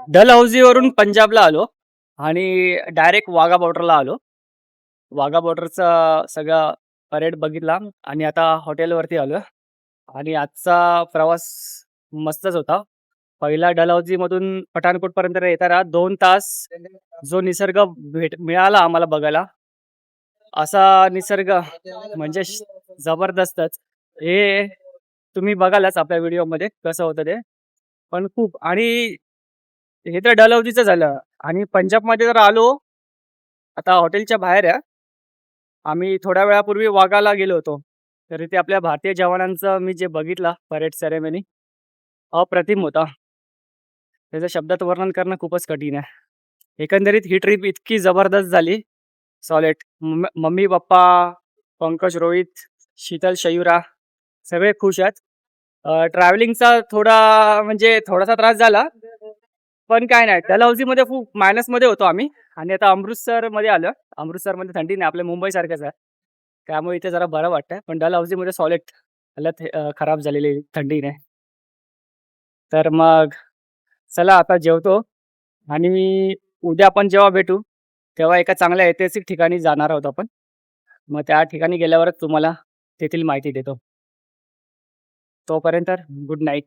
डलहौसीवरून पंजाबला आलो आणि डायरेक्ट वाघा बॉर्डरला आलो. वाघा बॉर्डरचा सगळा परेड बघितला आणि आता हॉटेलवरती आलो आणि आजचा प्रवास मस्तच होता. पहिला डलहौसीमधून पठाणकोटपर्यंत येताना 2 तास जो निसर्ग मिळाला आम्हाला बघायला, असा निसर्ग म्हणजे जबरदस्तच. हे तुम्ही बघालच आपल्या व्हिडिओमध्ये कसं होतं ते. पण खूप आणि हे तर डलहौसीचं झालं आणि पंजाबमध्ये जर आलो, आता हॉटेलच्या बाहेर आहे. आम्ही थोड्या वेळापूर्वी वाघाला गेलो होतो. तर इथे आपल्या भारतीय जवानांचं मी जे बघितला परेड सेरेमनी अप्रतिम होता. त्याचं शब्दात वर्णन करणं खूपच कठीण आहे. एकंदरीत ही ट्रिप इतकी जबरदस्त झाली. सॉलिड. मम्मी-पप्पा, पंकज, रोहित, शीतल, शयुरा सगळे खुश आहेत. ट्रॅव्हलिंगचा म्हणजे थोडासा त्रास झाला. पण काय नाही. डलहौसीमध्ये खूप मायनसमध्ये होतो आम्ही आणि आता अमृतसरमध्ये आलो. अमृतसरमध्ये थंडी नाही. आपल्या मुंबईसारखंच आहे. त्यामुळे इथे जरा बरं वाटतंय. पण डलहौसीमध्ये सॉलिड हालत खराब झालेली थंडीने. तर मग चला आता जेवतो आणि उद्या आपण जेव्हा भेटू, तेव्हा एका चांगल्या ऐतिहासिक ठिकाणी जाणार आहोत आपण. मग त्या ठिकाणी गेल्यावरच तुम्हाला तेथील माहिती देतो. तोपर्यंत गुड नाईट.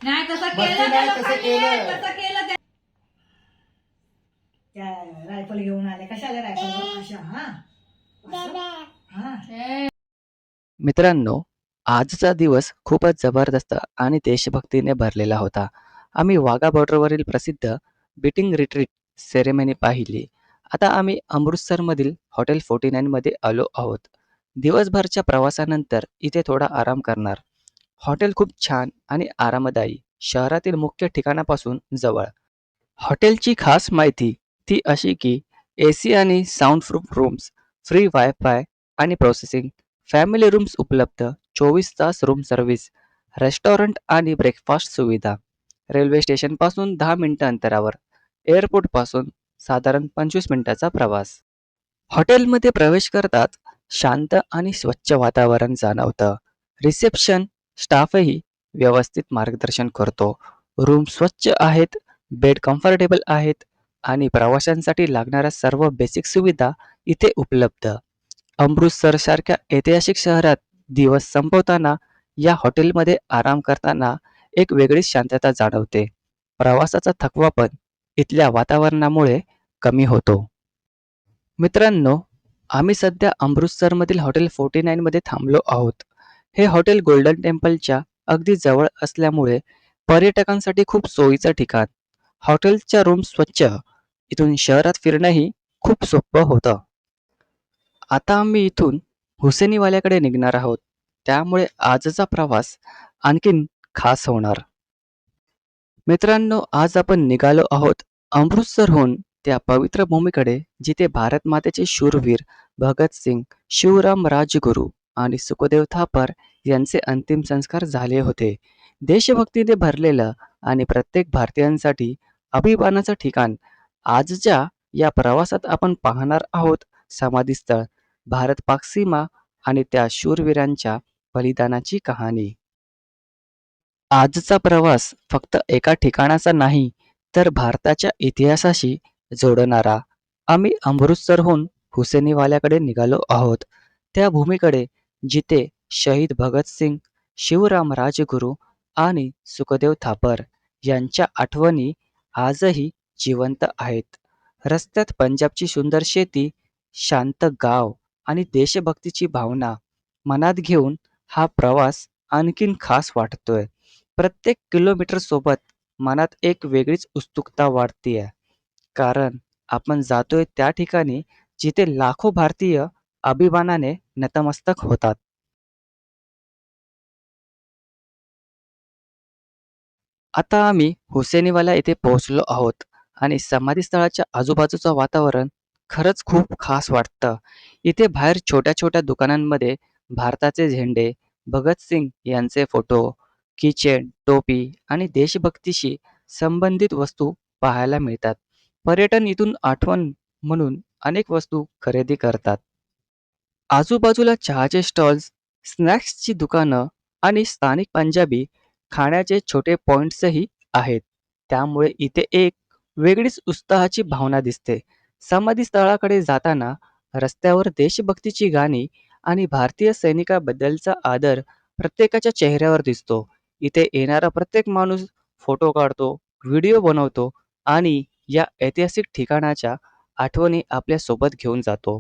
नाही तसं केलं त्या रायफल घेऊन आले. कशाला रायफल? अशा मित्रांनो, आजचा दिवस खूपच जबरदस्त आणि देशभक्तीने भरलेला होता. आम्ही वाघा बॉर्डरवरील प्रसिद्ध बीटिंग रिट्रीट सेरेमनी पाहिली. आता आम्ही अमृतसरमधील हॉटेल 49 मध्ये आलो आहोत. दिवसभरच्या प्रवासानंतर इथे थोडा आराम करणार. हॉटेल खूप छान आणि आरामदायी, शहरातील मुख्य ठिकाणापासून जवळ. हॉटेलची खास माहिती ती अशी की AC आणि साऊंडप्रूफ रूम्स, फ्री वायफाय आणि प्रोसेसिंग, फॅमिली रूम्स उपलब्ध, 24 तास रूम सर्व्हिस, रेस्टॉरंट आणि ब्रेकफास्ट सुविधा, रेल्वे स्टेशनपासून 10 मिनिटं अंतरावर, एअरपोर्टपासून साधारण 25 मिनिटाचा प्रवास. हॉटेलमध्ये प्रवेश करताच शांत आणि स्वच्छ वातावरण जाणवतं. रिसेप्शन स्टाफही व्यवस्थित मार्गदर्शन करतो. रूम स्वच्छ आहेत, बेड कम्फर्टेबल आहेत आणि प्रवाशांसाठी लागणाऱ्या सर्व बेसिक सुविधा इथे उपलब्ध. अमृतसरसारख्या ऐतिहासिक शहरात दिवस संपवताना या हॉटेलमध्ये आराम करताना एक वेगळीच शांतता जाणवते. प्रवासाचा थकवा पण इथल्या वातावरणामुळे कमी होतो. मित्रांनो, आम्ही सध्या अमृतसरमधील हॉटेल 49 मध्ये थांबलो आहोत. हे हॉटेल गोल्डन टेम्पलच्या अगदी जवळ असल्यामुळे पर्यटकांसाठी खूप सोयीचं ठिकाण. हॉटेलच्या रूम स्वच्छ, इथून शहरात फिरणंही खूप सोपं होतं. आता आम्ही इथून हुसेनीवाल्याकडे निघणार आहोत. त्यामुळे आजचा प्रवास आणखीन खास होणार. मित्रांनो, आज आपण निघालो आहोत अमृतसरहून त्या पवित्र भूमीकडे जिथे भारत मातेचे शूरवीर भगतसिंग, शिवराम राजगुरू आणि सुखदेव थापर यांचे अंतिम संस्कार झाले होते. देशभक्तीने भरलेलं आणि प्रत्येक भारतीयांसाठी अभिमानाचं ठिकाण. आजच्या या प्रवासात आपण पाहणार आहोत समाधीस्थळ, भारत पाक सीमा आणि त्या शूरवीरांच्या बलिदानाची कहाणी. आजचा प्रवास फक्त एका ठिकाणाचा नाही, तर भारताच्या इतिहासाशी जोडणारा. आम्ही अमृतसरहून हुसेनीवाल्याकडे निघालो आहोत. त्या भूमीकडे जिथे शहीद भगतसिंग, शिवराम राजगुरू आणि सुखदेव थापर यांच्या आठवणी आजही जिवंत आहेत. रस्त्यात पंजाबची सुंदर शेती, शांत गाव आणि देशभक्तीची भावना मनात घेऊन हा प्रवास आणखीन खास वाटतोय. प्रत्येक किलोमीटर सोबत मनात एक वेगळीच उत्सुकता वाढतीये, कारण आपण जातोय त्या ठिकाणी जिथे लाखो भारतीय अभिमानाने नतमस्तक होतात. आता आम्ही हुसेनीवाला येथे पोहोचलो आहोत आणि समाधी स्थळाच्या आजूबाजूचं वातावरण खरंच खूप खास वाटतं. इथे बाहेर छोट्या छोट्या दुकानांमध्ये भारताचे झेंडे, भगतसिंग यांचे फोटो, किचेन, टोपी आणि देशभक्तीशी संबंधित वस्तू पाहायला मिळतात. पर्यटन इथून आठवण म्हणून अनेक वस्तू खरेदी करतात. आजूबाजूला चहाचे स्टॉल्स, स्नॅक्सची दुकानं आणि स्थानिक पंजाबी खाण्याचे छोटे पॉइंट्सही आहेत. त्यामुळे इथे एक वेगळीच उत्साहाची भावना दिसते. समाधी स्थळाकडे जाताना रस्त्यावर देशभक्तीची गाणी आणि भारतीय सैनिकाबद्दलचा आदर प्रत्येकाच्या चेहऱ्यावर दिसतो. इथे येणारा प्रत्येक माणूस फोटो काढतो, व्हिडिओ बनवतो आणि या ऐतिहासिक ठिकाणाच्या आठवणी आपल्या सोबत घेऊन जातो.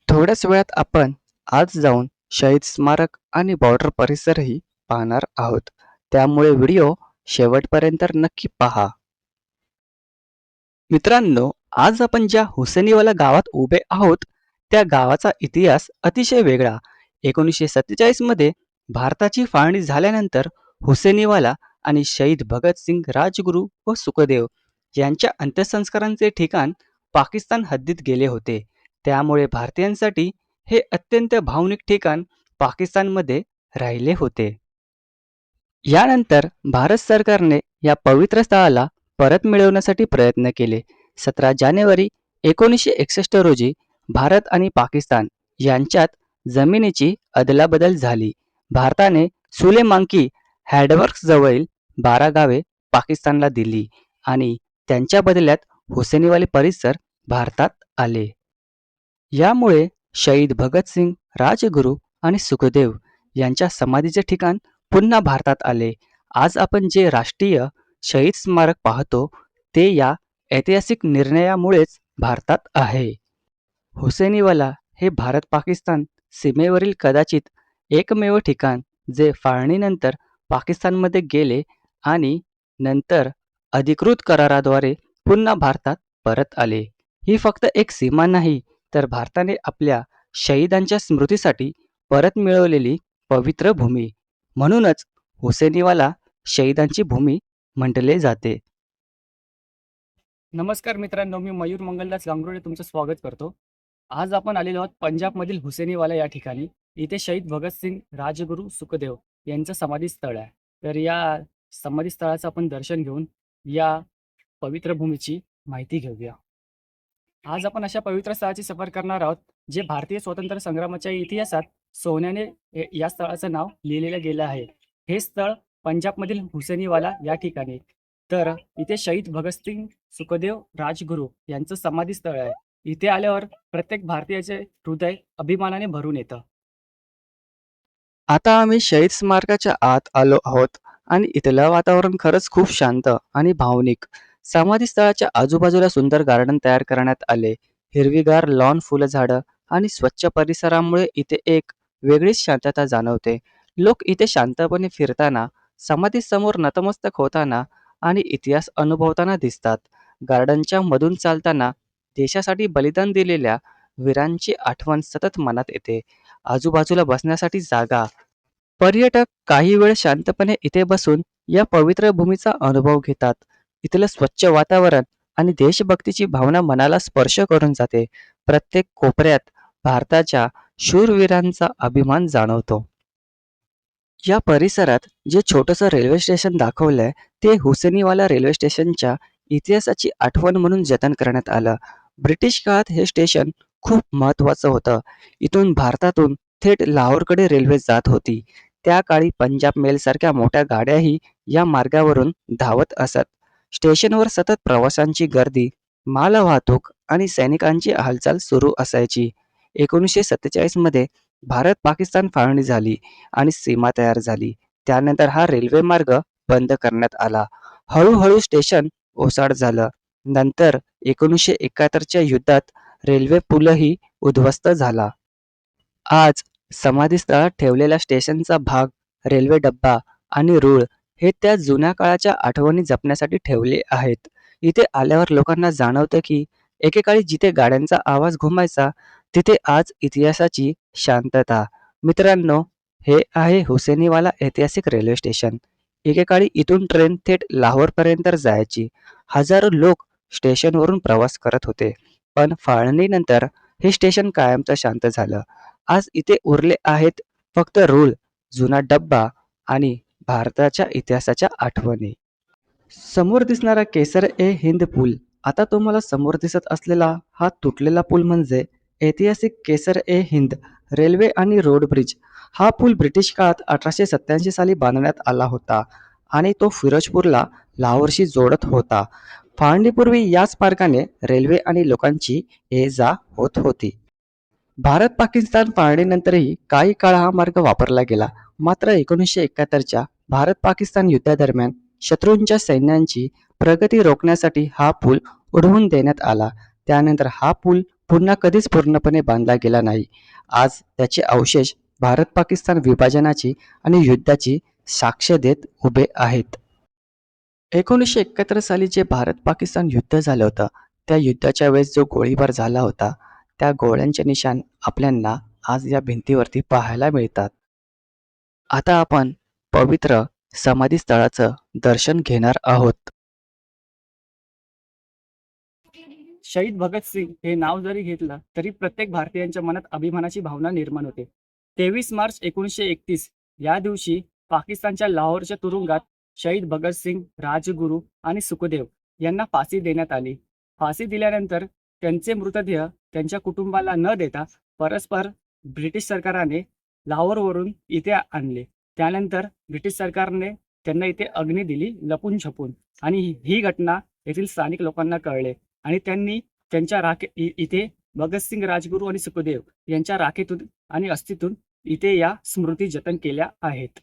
थोड्याच वेळात आपण आज जाऊन शहीद स्मारक आणि बॉर्डर परिसरही पाहणार आहोत. त्यामुळे व्हिडिओ शेवटपर्यंत नक्की पहा. मित्रांनो, आज आपण ज्या हुसेनीवाला गावात उभे आहोत, त्या गावाचा इतिहास अतिशय वेगळा. 1947 मध्ये भारताची फाळणी झाल्यानंतर हुसेनीवाला आणि शहीद भगतसिंग, राजगुरू व सुखदेव यांच्या अंत्यसंस्कारांचे ठिकाण पाकिस्तान हद्दीत गेले होते. त्यामुळे भारतीयांसाठी हे अत्यंत भावनिक ठिकाण पाकिस्तानमध्ये राहिले होते. यानंतर भारत सरकारने या पवित्र स्थळाला परत मिळवण्यासाठी प्रयत्न केले. 17 जानेवारी 1961 रोजी भारत आणि पाकिस्तान यांच्यात जमिनीची अदलाबदल झाली. भारताने सुलेमांकी हॅडवर्क्सजवळील 12 गावे पाकिस्तानला दिली आणि त्यांच्या बदल्यात हुसेनीवाले परिसर भारतात आले. यामुळे शहीद भगतसिंग, राजगुरू आणि सुखदेव यांच्या समाधीचे ठिकाण पुन्हा भारतात आले. आज आपण जे राष्ट्रीय शहीद स्मारक पाहतो ते या ऐतिहासिक निर्णयामुळेच भारतात आहे. हुसेनीवाला हे भारत-पाकिस्तान सीमेवरील कदाचित एकमेव ठिकाण जे फाळणीनंतर पाकिस्तानमध्ये गेले आणि नंतर अधिकृत कराराद्वारे पुन्हा भारतात परत आले. ही फक्त एक सीमा नाही, तर भारताने आपल्या शहीदांच्या स्मृतीसाठी परत मिळवलेली पवित्र भूमी. म्हणूनच हुसेनीवाला शहीदांची भूमी म्हटले जाते. नमस्कार मित्रांनो, मी मयूर मंगलदास गांगुर्डे तुमचं स्वागत करतो. आज आपण आलेलो आहोत पंजाबमधील हुसेनीवाला या ठिकाणी. इथे शहीद भगतसिंग, राजगुरू, सुखदेव यांचं समाधी स्थळ आहे. तर या समाधी स्थळाचं आपण दर्शन घेऊन या पवित्र भूमीची माहिती घेऊया. आज आपण अशा पवित्र स्थळाची सफर करणार आहोत जे भारतीय स्वातंत्र्य संग्रामाच्या इतिहासात सोन्याने या स्थळाचं नाव लिहिलेलं गेलं आहे. हे स्थळ पंजाबमधील हुसेनीवाला या ठिकाणी. तर इथे शहीद भगतसिंग, सुखदेव, राजगुरू यांचं समाधी स्थळ आहे. इथे आल्यावर प्रत्येक भारतीयाचे हृदय अभिमानाने भरून येतं. आता आम्ही शहीद स्मारकाच्या आत आलो आहोत आणि इथलं वातावरण खरंच खूप शांत आणि भावनिक. समाधी स्थळाच्या आजूबाजूला सुंदर गार्डन तयार करण्यात आले. हिरवीगार लॉन, फुलझाडं आणि स्वच्छ परिसरामुळे इथे एक वेगळीच शांतता जाणवते. लोक इथे शांतपणे फिरताना, समाधीसमोर नतमस्तक होताना आणि इतिहास अनुभवताना दिसतात. गार्डनच्या मधून चालताना देशासाठी बलिदान दिलेल्या वीरांची आठवण सतत मनात येते. आजूबाजूला बसण्यासाठी जागा. पर्यटक काही वेळ शांतपणे इथे बसून या पवित्र भूमीचा अनुभव घेतात. इथलं स्वच्छ वातावरण आणि देशभक्तीची भावना मनाला स्पर्श करून जाते. प्रत्येक कोपऱ्यात भारताच्या शूरवीरांचा अभिमान जाणवतो. या परिसरात जे छोटंसं रेल्वे स्टेशन दाखवलंय ते हुसेनीवाला रेल्वे स्टेशनच्या इतिहासाची आठवण म्हणून जतन करण्यात आलं. ब्रिटिश काळात हे स्टेशन खूप महत्त्वाचं होतं. इथून भारतातून थेट लाहोरकडे रेल्वे जात होती. त्या काळी पंजाब मेल सारख्या मोठ्या गाड्याही या मार्गावरून धावत असत. स्टेशनवर सतत प्रवाशांची गर्दी, मालवाहतूक आणि सैनिकांची हालचाल सुरू असायची. 1947 मध्ये भारत पाकिस्तान फाळणी झाली आणि सीमा तयार झाली. त्यानंतर हा रेल्वे मार्ग बंद करण्यात आला. हळूहळू स्टेशन ओसाड झालं. नंतर 1971च्या युद्धात रेल्वे पूलही उद्ध्वस्त झाला. आज समाधी स्थळात ठेवलेला स्टेशनचा भाग, रेल्वे डब्बा आणि रूळ हे त्या जुन्या काळाच्या आठवणी जपण्यासाठी ठेवले आहेत. इथे आल्यावर लोकांना जाणवतं की एकेकाळी जिथे गाड्यांचा आवाज घुमायचा तिथे आज इतिहासाची शांतता. मित्रांनो, हे आहे हुसेनीवाला ऐतिहासिक रेल्वे स्टेशन. एकेकाळी इथून ट्रेन थेट लाहोरपर्यंत जायची. हजारो लोक स्टेशनवरून प्रवास करत होते. पण फाळणीनंतर हे स्टेशन कायमचं शांत झालं. आज इथे उरले आहेत फक्त रूळ, जुना डब्बा आणि भारताच्या इतिहासाच्या आठवणी. समोर दिसणारा केसर ए हिंद पूल, आता तुम्हाला समोर दिसत असलेला हा तुटलेला पूल म्हणजे ऐतिहासिक केसर ए हिंद रेल्वे आणि रोड ब्रिज. हा पूल ब्रिटिश काळात 1887 साली बांधण्यात आला होता आणि तो फिरोजपूरला लाहोरशी जोडत होता. फाळणीपूर्वी याच मार्गाने रेल्वे आणि लोकांची ये जा होत होती. भारत पाकिस्तान फाळणीनंतरही काही काळ हा मार्ग वापरला गेला. मात्र 1971च्या भारत पाकिस्तान युद्धादरम्यान शत्रूंच्या सैन्यांची प्रगती रोखण्यासाठी हा पूल उडवून देण्यात आला. त्यानंतर हा पूल पुन्हा कधीच पूर्णपणे बांधला गेला नाही. आज त्याचे अवशेष भारत पाकिस्तान विभाजनाची आणि युद्धाची साक्ष देत उभे आहेत. 1971 साली जे भारत पाकिस्तान युद्ध झालं होतं, त्या युद्धाच्या वेळेस जो गोळीबार झाला होता, त्या गोळ्यांचे निशाण आपल्याला आज या भिंतीवरती पाहायला मिळतात. आता आपण पवित्र समाधी स्थळाचं दर्शन घेणार आहोत. शहीद भगतसिंग हे नाव जरी घेतलं तरी प्रत्येक भारतीयांच्या मनात अभिमानाची भावना निर्माण होते. 23 मार्च 1931 या दिवशी पाकिस्तानच्या लाहोरच्या तुरुंगात शहीद भगतसिंग, राजगुरू आणि सुखदेव यांना फाशी देण्यात आली. फाशी दिल्यानंतर त्यांचे मृतदेह त्यांच्या कुटुंबाला न देता परस्पर ब्रिटिश सरकारने लाहोरवरून इथे आणले. त्यानंतर ब्रिटिश सरकारने त्यांना इथे अग्नी दिली लपून छपून, आणि ही घटना येथील स्थानिक लोकांना कळले आणि त्यांनी त्यांच्या इथे भगतसिंग, राजगुरू आणि सुखदेव यांच्या राखेतून आणि अस्थितून इथे या स्मृती जतन केल्या आहेत.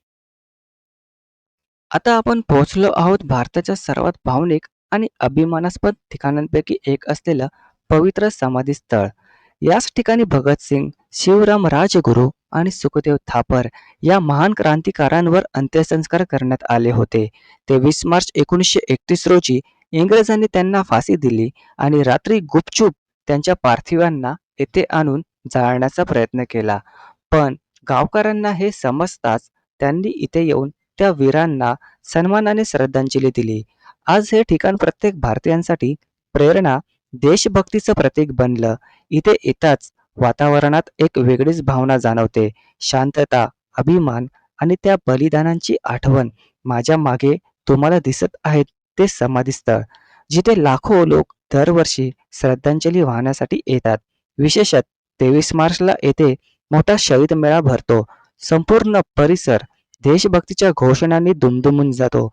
आता आपण पोहोचलो आहोत भारताच्या सर्वात भावनिक आणि अभिमानास्पद ठिकाणांपैकी एक असलेलं पवित्र समाधी स्थळ. याच ठिकाणी भगतसिंग, शिवराम राजगुरू आणि सुखदेव थापर या महान क्रांतिकारांवर अंत्यसंस्कार करण्यात आले होते. 23 मार्च 1931 रोजी इंग्रजांनी त्यांना फाशी दिली आणि रात्री गुपचूप त्यांच्या पार्थिवांना येथे आणून जाळण्याचा प्रयत्न केला. पण गावकऱ्यांना हे समजताच त्यांनी इथे येऊन त्या वीरांना सन्मानाने श्रद्धांजली दिली. आज हे ठिकाण प्रत्येक भारतीयांसाठी प्रेरणा, देशभक्तीचं प्रतीक बनलं. इथे येताच वातावरणात एक वेगळीच भावना जाणवते. शांतता, अभिमान आणि त्या बलिदानांची आठवण. माझ्या मागे तुम्हाला दिसत आहेत ते समाधी स्थळ, जिथे लाखो लोक दरवर्षी श्रद्धांजली वाहण्यासाठी येतात. विशेषतः 23 मार्चला येथे मोठा शहीद मेळा भरतो. संपूर्ण परिसर देशभक्तीच्या घोषणांनी दुमदुमून जातो.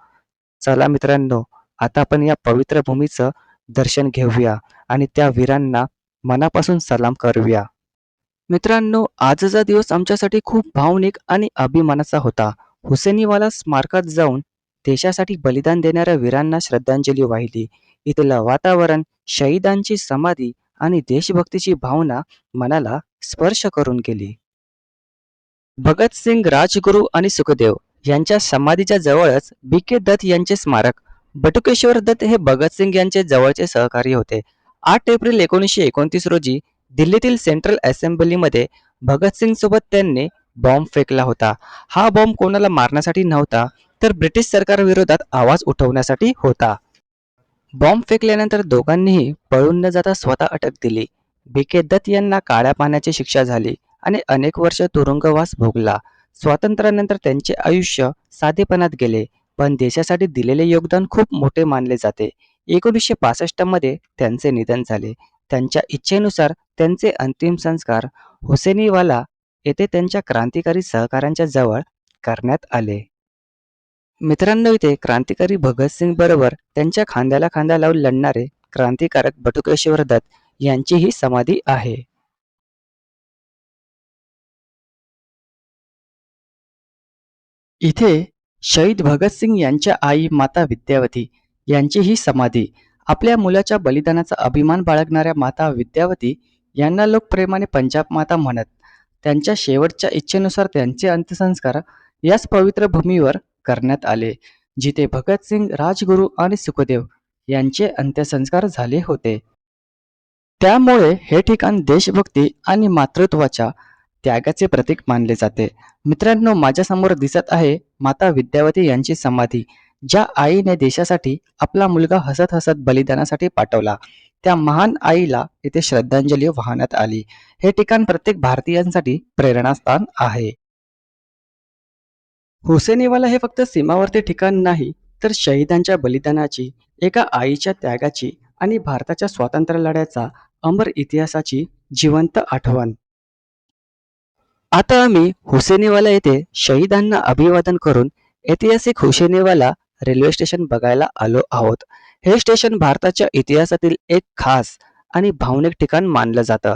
चला मित्रांनो, आता आपण या पवित्र भूमीचं दर्शन घेऊया आणि त्या वीरांना मनापासून सलाम करूया. मित्रांनो, आजचा दिवस आमच्यासाठी खूप भावनिक आणि अभिमानाचा होता. हुसेनीवाला स्मारकात जाऊन देशासाठी बलिदान देणाऱ्या वीरांना श्रद्धांजली वाहिली. इथलं वातावरण, शहीदांची समाधी आणि देशभक्तीची भावना मनाला स्पर्श करून गेली. भगतसिंग, राजगुरू आणि सुखदेव यांच्या समाधीच्या जवळच बी.के. दत्त यांचे स्मारक. बटुकेश्वर दत्त हे भगतसिंग यांचे जवळचे सहकारी होते. 8 एप्रिल 1929 रोजी दिल्लीतील सेंट्रल असेंब्लीमध्ये भगतसिंग सोबत त्यांनी बॉम्ब फेकला होता. हा बॉम्ब कोणाला मारण्यासाठी नव्हता, तर ब्रिटिश सरकारविरोधात आवाज उठवण्यासाठी होता. बॉम्ब फेकल्यानंतर दोघांनीही पळून न जाता स्वतः अटक दिली. बी.के. दत्त यांना काळ्या पाण्याची शिक्षा झाली आणि अनेक वर्ष तुरुंगवास भोगला. स्वातंत्र्यानंतर त्यांचे आयुष्य साधेपणात गेले, पण देशासाठी दिलेले योगदान खूप मोठे मानले जाते. 1965 मध्ये त्यांचे निधन झाले. त्यांच्या इच्छेनुसार त्यांचे अंतिम संस्कार हुसेनीवाला येथे त्यांच्या क्रांतिकारी सहकाऱ्यांच्या जवळ करण्यात आले. मित्रांनो, इथे क्रांतिकारी भगतसिंग बरोबर त्यांच्या खांद्याला खांदा लावून लढणारे क्रांतिकारक बटुकेश्वर दत्त यांची ही समाधी आहे. इथे शहीद भगतसिंग यांच्या आई माता विद्यावती यांची ही समाधी. आपल्या मुलाच्या बलिदानाचा अभिमान बाळगणाऱ्या माता विद्यावती यांना लोक प्रेमाने पंजाब माता म्हणत. त्यांच्या शेवटच्या इच्छेनुसार त्यांचे अंत्यसंस्कार याच पवित्र भूमीवर करण्यात आले, जिथे भगतसिंग, राजगुरू आणि सुखदेव यांचे अंत्यसंस्कार झाले होते. त्यामुळे हे ठिकाण देशभक्ती आणि मातृत्वाच्या त्यागाचे प्रतीक मानले जाते. मित्रांनो, माझ्यासमोर दिसत आहे माता विद्यावती यांची समाधी, ज्या आईने देशासाठी आपला मुलगा हसत हसत बलिदानासाठी पाठवला. त्या महान आईला इथे श्रद्धांजली वाहण्यात आली. हे ठिकाण प्रत्येक भारतीयांसाठी प्रेरणास्थान आहे. हुसेनीवाला हे फक्त सीमावर्ती ठिकाण नाही, तर शहीदांच्या बलिदानाची, एका आईच्या त्यागाची आणि भारताच्या स्वातंत्र्य लढ्याचा अमर इतिहासाची जिवंत आठवण. आता आम्ही हुसेनीवाला येथे शहीदांना अभिवादन करून ऐतिहासिक हुसेनीवाला रेल्वे स्टेशन बघायला आलो आहोत. हे स्टेशन भारताच्या इतिहासातील एक खास आणि भावनिक ठिकाण मानलं जातं.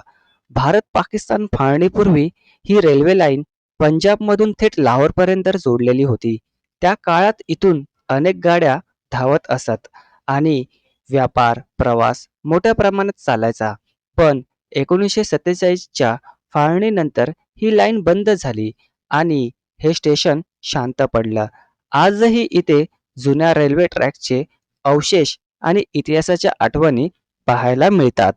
भारत पाकिस्तान फाळणीपूर्वी ही रेल्वे लाईन पंजाबमधून थेट लाहोरपर्यंत जोडलेली होती. त्या काळात इथून अनेक गाड्या धावत असत आणि व्यापार प्रवास मोठ्या प्रमाणात चालायचा. पण 1947च्या फाळणीनंतर ही लाईन बंद झाली आणि हे स्टेशन शांत पडलं. आजही इथे जुन्या रेल्वे ट्रॅकचे अवशेष आणि इतिहासाच्या आठवणी पाहायला मिळतात.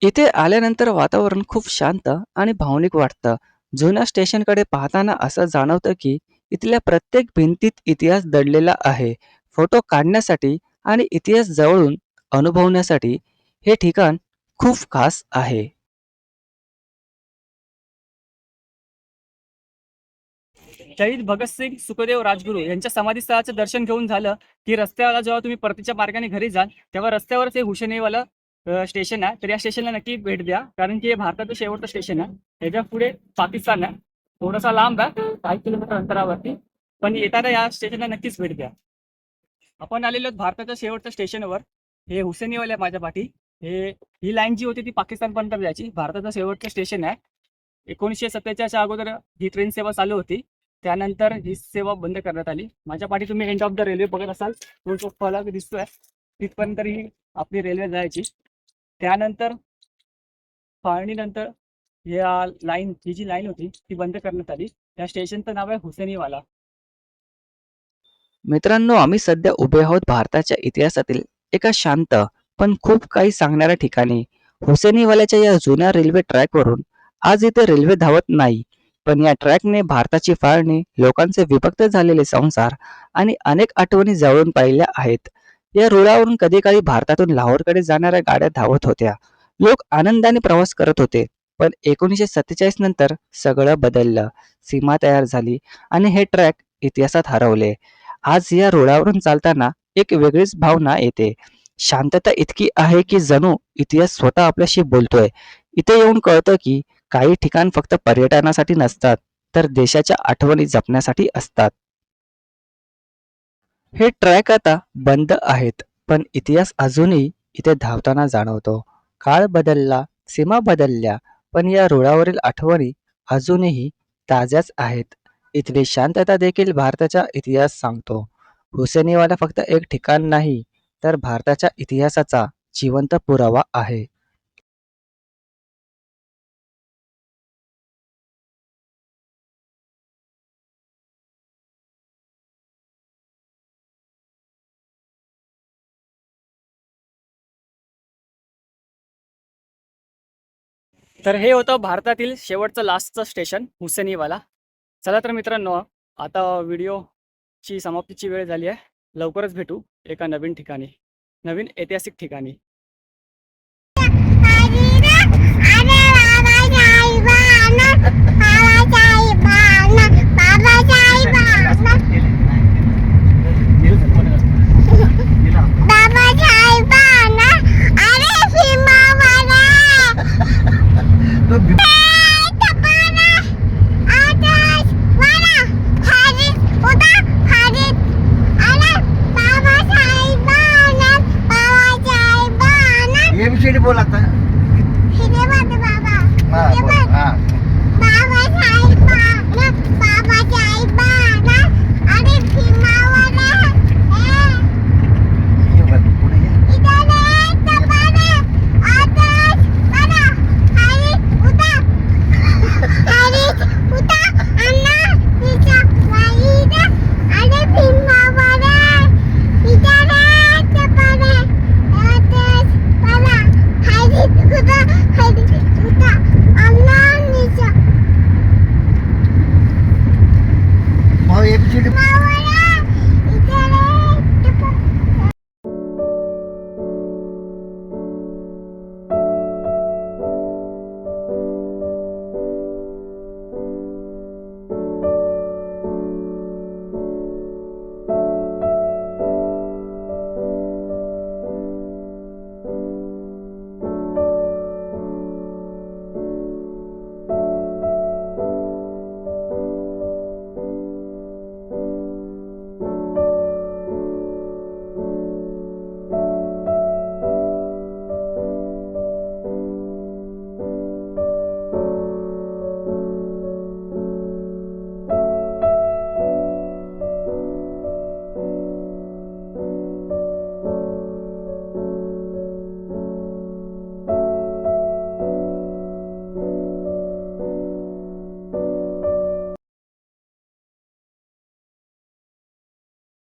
इथे आल्यानंतर वातावरण खूप शांत आणि भावनिक वाटतं. जुन्या स्टेशनकडे पाहताना असं जाणवतं की इथल्या प्रत्येक भिंतीत इतिहास दडलेला आहे. फोटो काढण्यासाठी आणि इतिहास जवळून अनुभवण्यासाठी हे ठिकाण खूप खास आहे. शहीद भगतसिंग सुखदेव राजगुरू यांच्या समाधीस्थळाचं दर्शन घेऊन झालं की रस्त्याला जेव्हा तुम्ही परतीच्या मार्गाने घरी जाल तेव्हा रस्त्यावरच हे हुसेनीवाला स्टेशन आहे. तर या स्टेशनला नक्की भेट द्या, कारण की हे भारताचं शेवटचं स्टेशन आहे. ह्याच्या पुढे पाकिस्तान आहे, थोडासा लांब आहे, काही किलोमीटर अंतरावरती. पण येताना या स्टेशनला नक्कीच भेट द्या. आपण आलेलो आहोत भारताच्या शेवटच्या स्टेशनवर. हे हुसेनीवाले आहे माझ्या पाठी. ही लाईन जी होती ती पाकिस्तानपर्यंत जायची. भारताचं शेवटचं स्टेशन आहे. 1947च्या अगोदर ही ट्रेन सेवा चालू होती, त्यानंतर ही सेवा बंद करण्यात आली. माझ्या पाठी तुम्ही एंड ऑफ द रेल्वे बघत असाल, तो जो फलक दिसतोय तिथपर्यंत ही आपली रेल्वे जायची. त्यानंतर फाळणीनंतर या लाईन, ही जी लाईन होती ती बंद करण्यात आली. या स्टेशनचं नाव आहे हुसेनीवाला. मित्रांनो, आम्ही सध्या उभे आहोत भारताच्या इतिहासातील एका शांत पण खूप काही सांगणाऱ्या ठिकाणी. हुसेनीवाल्याच्या या जुन्या रेल्वे ट्रॅकवरून आज इथे रेल्वे धावत नाही, पण या ट्रॅकने भारताची फाळणी, लोकांचे विभक्त झालेले संसार आणि अनेक आठवणी जवळून पाहिल्या आहेत. या रुळावरून कधी काळी भारतातून लाहोरकडे जाणाऱ्या गाड्या धावत होत्या. लोक आनंदाने प्रवास करत होते. पण 1947 नंतर सगळं बदललं. सीमा तयार झाली आणि हे ट्रॅक इतिहासात हरवले. आज या रुळावरून चालताना एक वेगळीच भावना येते. शांतता इतकी आहे की जणू इतिहास स्वतः आपल्याशी बोलतोय. इथे येऊन कळतं की काही ठिकाण फक्त पर्यटनासाठी नसतात, तर देशाच्या आठवणी जपण्यासाठी असतात. हे ट्रॅक आता बंद आहेत, पण इतिहास अजूनही इथे धावताना जाणवतो. काळ बदलला, सीमा बदलल्या, पण या रुळावरील आठवणी अजूनही ताज्याच आहेत. इथली शांतता देखील भारताचा इतिहास सांगतो. हुसेनीवाला फक्त एक ठिकाण नाही, तर भारताच्या इतिहासाचा जिवंत पुरावा आहे. तर हे होतं भारतातील शेवटचं लास्टचं स्टेशन हुसेनीवाला. चला तर मित्रांनो, आता व्हिडिओची समाप्तीची वेळ झाली आहे. लवकरच भेटू एका नवीन ठिकाणी, नवीन ऐतिहासिक ठिकाणी. ABCD बोल आता.